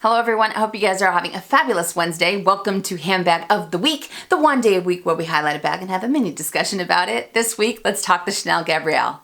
Hello everyone, I hope you guys are having a fabulous Wednesday. Welcome to Handbag of the Week, the one day a week where we highlight a bag and have a mini discussion about it. This week, let's talk the Chanel Gabrielle.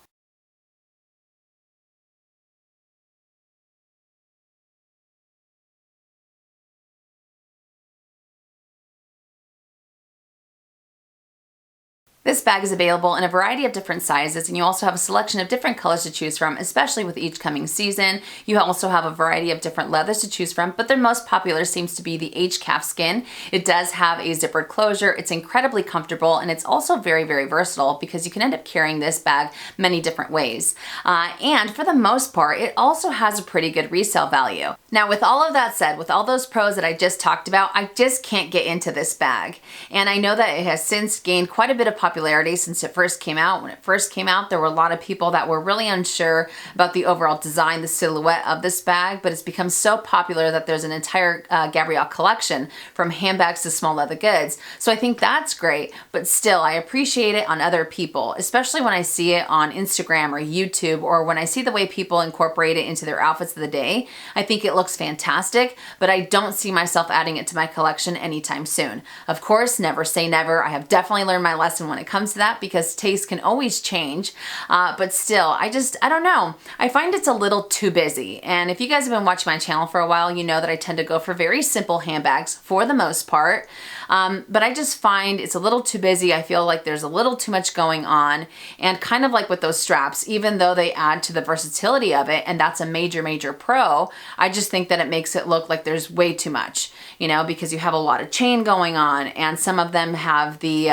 This bag is available in a variety of different sizes, and you also have a selection of different colors to choose from, especially with each coming season. You also have a variety of different leathers to choose from, but their most popular seems to be the H calfskin. It does have a zippered closure. It's incredibly comfortable, and it's also very, very versatile because you can end up carrying this bag many different ways. And for the most part, it also has a pretty good resale value. Now, with all of that said, with all those pros that I just talked about, I just can't get into this bag. And I know that it has since gained quite a bit of popularity since it first came out. When it first came out, there were a lot of people that were really unsure about the overall design, the silhouette of this bag, but it's become so popular that there's an entire Gabrielle collection from handbags to small leather goods. So I think that's great, but still I appreciate it on other people, especially when I see it on Instagram or YouTube, or when I see the way people incorporate it into their outfits of the day. I think it looks fantastic, but I don't see myself adding it to my collection anytime soon. Of course, never say never. I have definitely learned my lesson when it comes to that because taste can always change, but still, I don't know. I find it's a little too busy, and if you guys have been watching my channel for a while, you know that I tend to go for very simple handbags for the most part, but I just find it's a little too busy. I feel like there's a little too much going on, and kind of like with those straps, even though they add to the versatility of it, and that's a major, major pro, I just think that it makes it look like there's way too much, you know, because you have a lot of chain going on, and some of them have the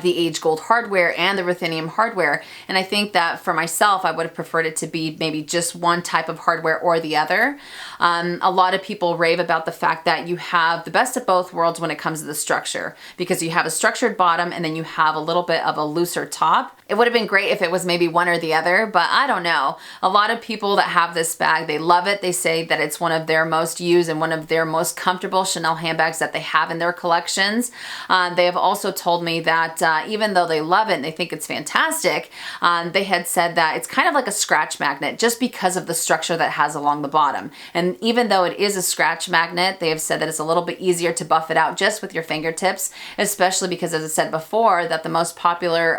age gold hardware and the ruthenium hardware. And I think that for myself, I would have preferred it to be maybe just one type of hardware or the other. A lot of people rave about the fact that you have the best of both worlds when it comes to the structure, because you have a structured bottom and then you have a little bit of a looser top. It would have been great if it was maybe one or the other, but I don't know. A lot of people that have this bag, they love it. They say that it's one of their most used and one of their most comfortable Chanel handbags that they have in their collections. They have also told me that even though they love it and they think it's fantastic, they had said that it's kind of like a scratch magnet just because of the structure that it has along the bottom. And even though it is a scratch magnet, they have said that it's a little bit easier to buff it out just with your fingertips, especially because, as I said before, that the most popular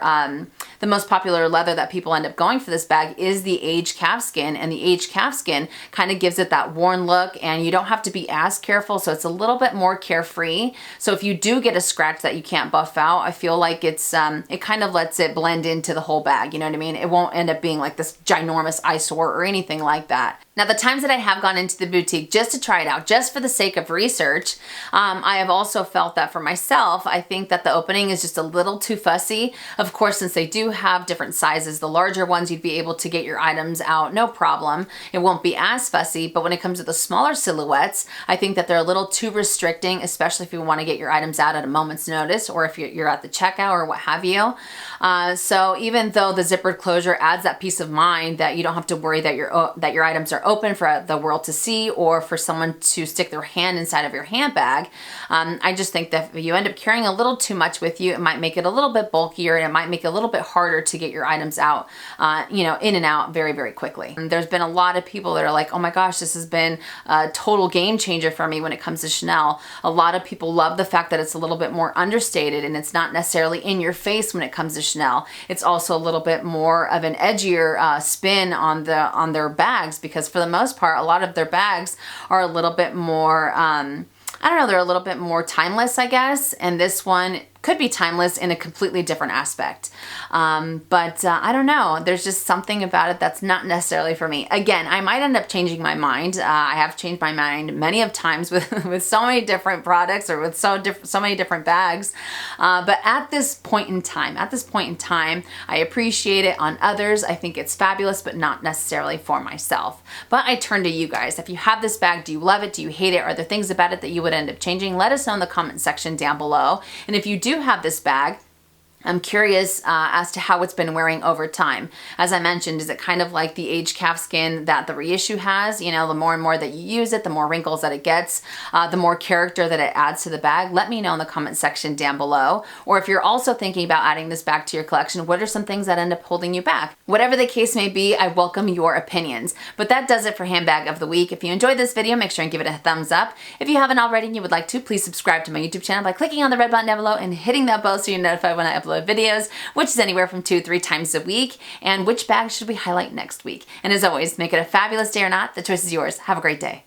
leather that people end up going for this bag is the H calfskin, and the H calfskin kind of gives it that worn look, and you don't have to be as careful, so it's a little bit more carefree. So if you do get a scratch that you can't buff out, I feel like it's it kind of lets it blend into the whole bag, you know what I mean? It won't end up being like this ginormous eyesore or anything like that. Now, the times that I have gone into the boutique just to try it out, just for the sake of research, I have also felt that for myself, I think that the opening is just a little too fussy. Of course, since they do have different sizes, the larger ones, you'd be able to get your items out, no problem. It won't be as fussy, but when it comes to the smaller silhouettes, I think that they're a little too restricting, especially if you want to get your items out at a moment's notice, or if you're at the checkout or what have you. So even though the zippered closure adds that peace of mind that you don't have to worry that your items are open for the world to see or for someone to stick their hand inside of your handbag, I just think that if you end up carrying a little too much with you, it might make it a little bit bulkier, and it might make it a little bit harder to get your items out, you know, in and out very, very quickly. And there's been a lot of people that are like, oh my gosh, this has been a total game changer for me when it comes to Chanel. A lot of people love the fact that it's a little bit more understated, and it's not necessarily in your face when it comes to Chanel. It's also a little bit more of an edgier spin on their bags, because for the most part, a lot of their bags are a little bit more, I don't know, they're a little bit more timeless, I guess. And this one could be timeless in a completely different aspect. But I don't know. There's just something about it that's not necessarily for me. Again, I might end up changing my mind. I have changed my mind many of times with so many different products or with so many different bags. But at this point in time, I appreciate it on others. I think it's fabulous, but not necessarily for myself. But I turn to you guys. If you have this bag, do you love it? Do you hate it? Are there things about it that you would end up changing? Let us know in the comment section down below. And if you do have this bag, I'm curious as to how it's been wearing over time. As I mentioned, is it kind of like the aged calfskin that the reissue has? You know, the more and more that you use it, the more wrinkles that it gets, the more character that it adds to the bag. Let me know in the comment section down below. Or if you're also thinking about adding this back to your collection, what are some things that end up holding you back? Whatever the case may be, I welcome your opinions. But that does it for Handbag of the Week. If you enjoyed this video, make sure and give it a thumbs up. If you haven't already and you would like to, please subscribe to my YouTube channel by clicking on the red button down below and hitting that bell so you're notified when I upload videos, which is anywhere from 2 to 3 times a week, and which bag should we highlight next week. And as always, make it a fabulous day or not, the choice is yours. Have a great day.